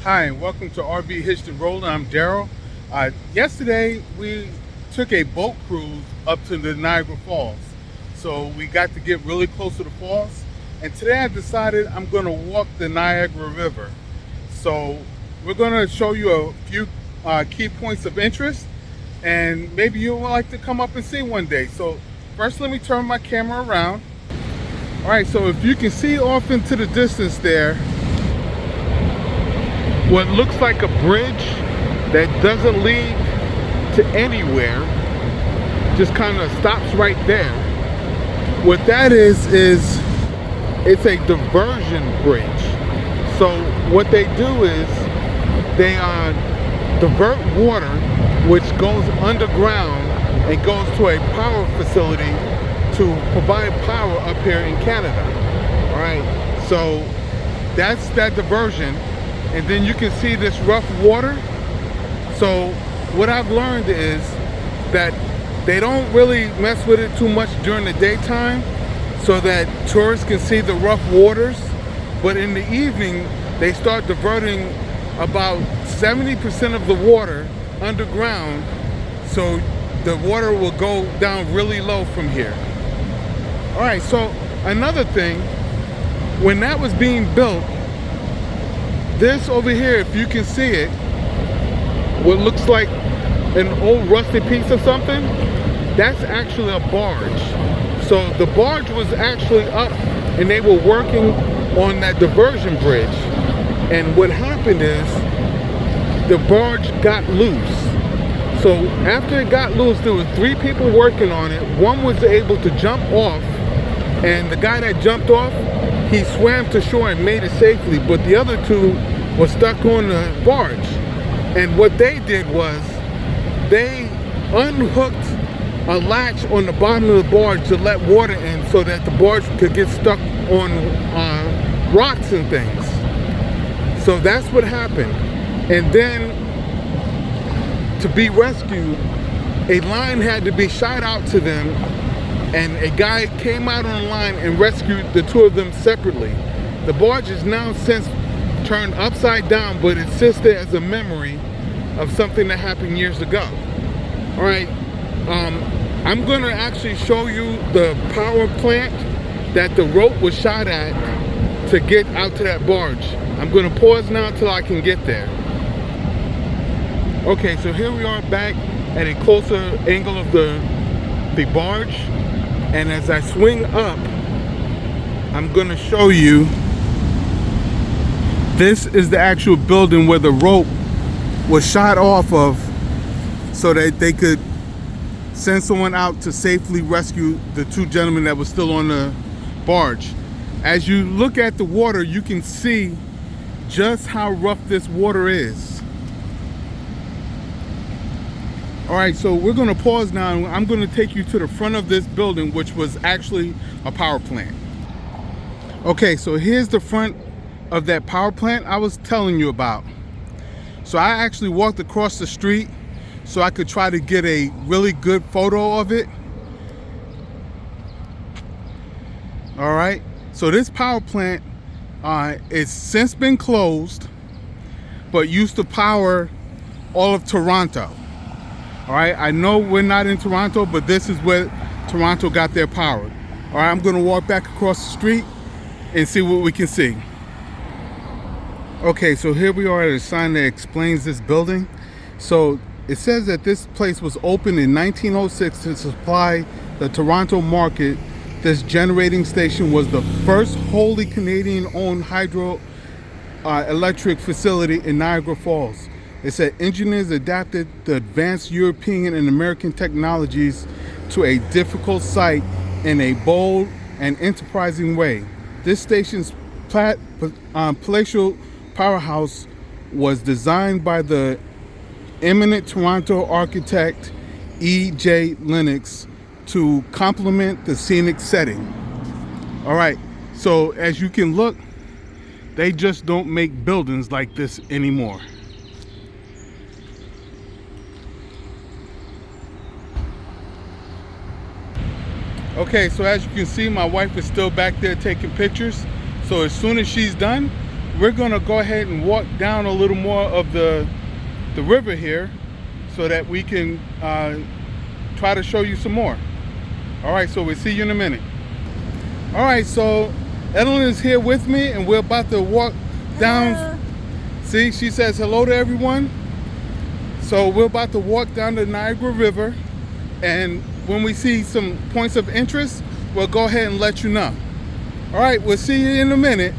Hi, and welcome to RV Hitched and Rolled. I'm Daryl. Yesterday, we took a boat cruise up to the Niagara Falls. So we got to get really close to the falls. And today I decided I'm going to walk the Niagara River. So we're going to show you a few key points of interest. And maybe you would like to come up and see one day. So first, let me turn my camera around. All right, so if you can see off into the distance there, what looks like a bridge that doesn't lead to anywhere, just kind of stops right there. What that is it's a diversion bridge. So what they do is they divert water which goes underground and goes to a power facility to provide power up here in Canada. All right, so that's that diversion. And then you can see this rough water. So what I've learned is that they don't really mess with it too much during the daytime so that tourists can see the rough waters. But in the evening, they start diverting about 70% of the water underground, so the water will go down really low from here. All right, so another thing, when that was being built, this over here, if you can see it, what looks like an old rusty piece of something, that's actually a barge. So the barge was actually up and they were working on that diversion bridge. And what happened is the barge got loose. So after it got loose, there was 3 people working on it. One was able to jump off, and the guy that jumped off, he swam to shore and made it safely, but the other 2 were stuck on the barge. And what they did was they unhooked a latch on the bottom of the barge to let water in so that the barge could get stuck on rocks and things. So that's what happened. And then to be rescued, a line had to be shot out to them, and a guy came out on the line and rescued the 2 of them separately. The barge is now since turned upside down, but it sits there as a memory of something that happened years ago. All right, I'm going to actually show you the power plant that the rope was shot at to get out to that barge. I'm going to pause now until I can get there. Okay, so here we are back at a closer angle of the barge. And as I swing up, I'm going to show you, this is the actual building where the rope was shot off of so that they could send someone out to safely rescue the 2 gentlemen that were still on the barge. As you look at the water, you can see just how rough this water is. All right, so we're going to pause now, and I'm going to take you to the front of this building, which was actually a power plant. Okay, so here's the front of that power plant I was telling you about. So I actually walked across the street so I could try to get a really good photo of it. All right, so this power plant it's since been closed, but used to power all of Toronto. All right, I know we're not in Toronto, but this is where Toronto got their power. All right, I'm gonna walk back across the street and see what we can see. Okay, so here we are at a sign that explains this building. So it says that this place was opened in 1906 to supply the Toronto market. This generating station was the first wholly Canadian-owned hydro electric facility in Niagara Falls. It said engineers adapted the advanced European and American technologies to a difficult site in a bold and enterprising way. This station's palatial powerhouse was designed by the eminent Toronto architect E.J. Lennox to complement the scenic setting. All right, so as you can look, they just don't make buildings like this anymore. Okay, so as you can see, my wife is still back there taking pictures. So as soon as she's done, we're gonna go ahead and walk down a little more of the river here so that we can try to show you some more. All right, so we'll see you in a minute. All right, so Evelyn is here with me and we're about to walk down. Hello. See, she says hello to everyone. So we're about to walk down the Niagara River, and when we see some points of interest, we'll go ahead and let you know. All right, we'll see you in a minute.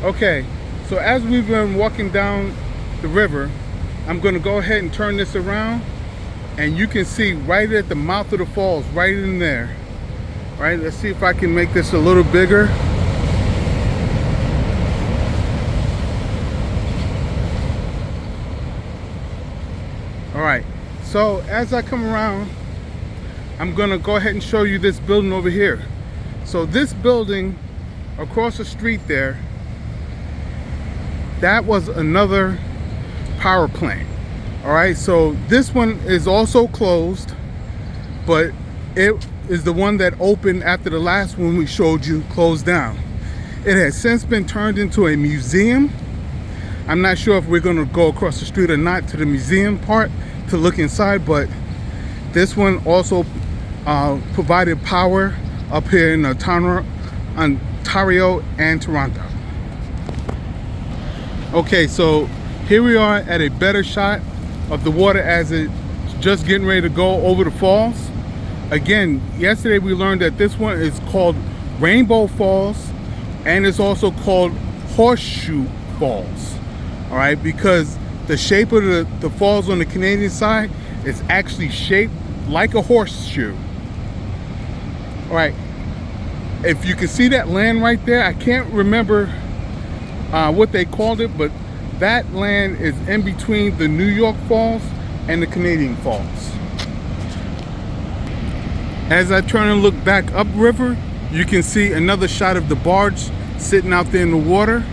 Okay, so as we've been walking down the river, I'm gonna go ahead and turn this around, and you can see right at the mouth of the falls, right in there. All right, let's see if I can make this a little bigger. All right, so as I come around, I'm gonna go ahead and show you this building over here. So this building across the street there, that was another power plant. All right, so this one is also closed, but it is the one that opened after the last one we showed you closed down. It has since been turned into a museum. I'm not sure if we're going to go across the street or not to the museum part to look inside, but this one also provided power up here in Ontario and Toronto. Okay, so here we are at a better shot of the water as it's just getting ready to go over the falls. Again, yesterday we learned that this one is called Rainbow Falls, and it's also called Horseshoe Falls. All right, because the shape of the falls on the Canadian side is actually shaped like a horseshoe. All right, if you can see that land right there, I can't remember what they called it, but that land is in between the New York Falls and the Canadian Falls. As I turn and look back upriver, you can see another shot of the barge sitting out there in the water,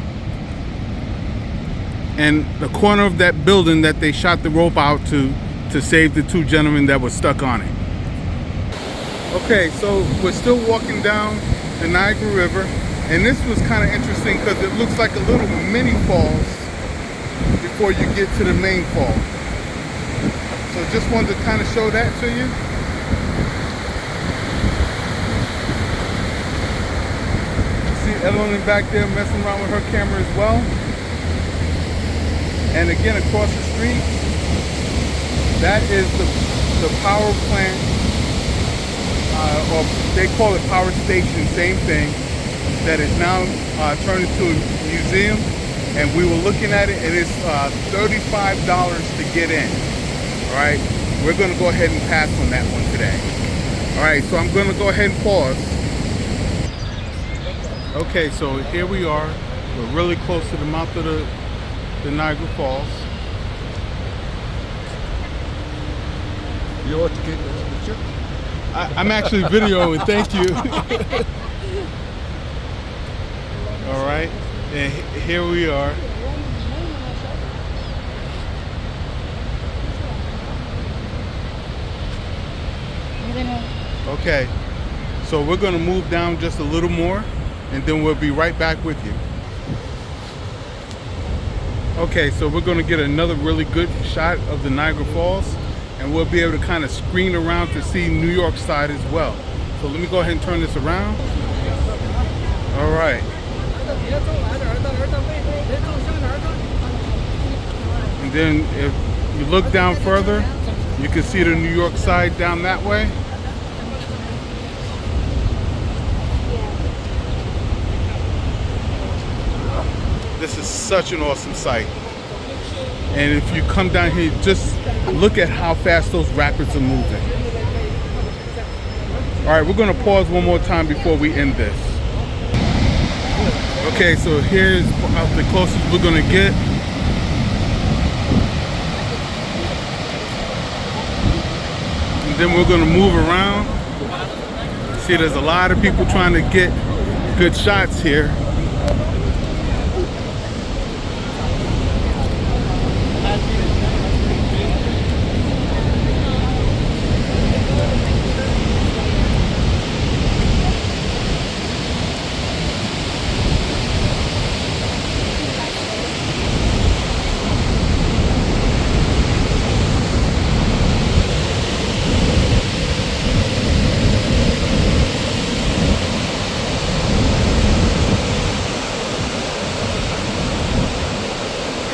and the corner of that building that they shot the rope out to save the two gentlemen that were stuck on it. Okay, so we're still walking down the Niagara River, and this was kind of interesting because it looks like a little mini falls before you get to the main fall. So just wanted to kind of show that to you. See Evelyn back there messing around with her camera as well. And again, across the street, that is the power plant, or they call it power station, same thing, that is now turned into a museum. And we were looking at it, and it's $35 to get in. All right, we're gonna go ahead and pass on that one today. All right, so I'm gonna go ahead and pause. Okay, so here we are. We're really close to the mouth of the Niagara Falls. You want to get this picture? I'm actually videoing, thank you. All right, and here we are. Okay, so we're gonna move down just a little more, and then we'll be right back with you. Okay, so we're gonna get another really good shot of the Niagara Falls, and we'll be able to kind of screen around to see New York side as well. So let me go ahead and turn this around. All right. And then if you look down further, you can see the New York side down that way. This is such an awesome sight. And if you come down here, just look at how fast those rapids are moving. All right, we're gonna pause one more time before we end this. Okay, so here's about the closest we're gonna get. And then we're gonna move around. See, there's a lot of people trying to get good shots here.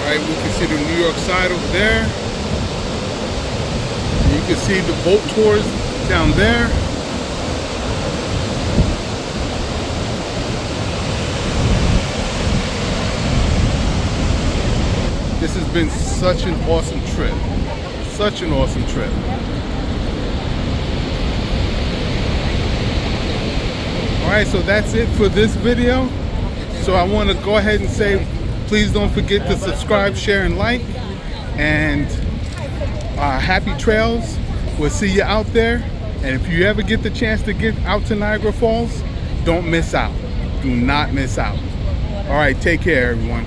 Right, we can see the New York side over there. You can see the boat tours down there. This has been such an awesome trip. Such an awesome trip. Alright, so that's it for this video. So I want to go ahead and say, please don't forget to subscribe, share, and like. And happy trails. We'll see you out there. And if you ever get the chance to get out to Niagara Falls, don't miss out. Do not miss out. Alright, take care, everyone.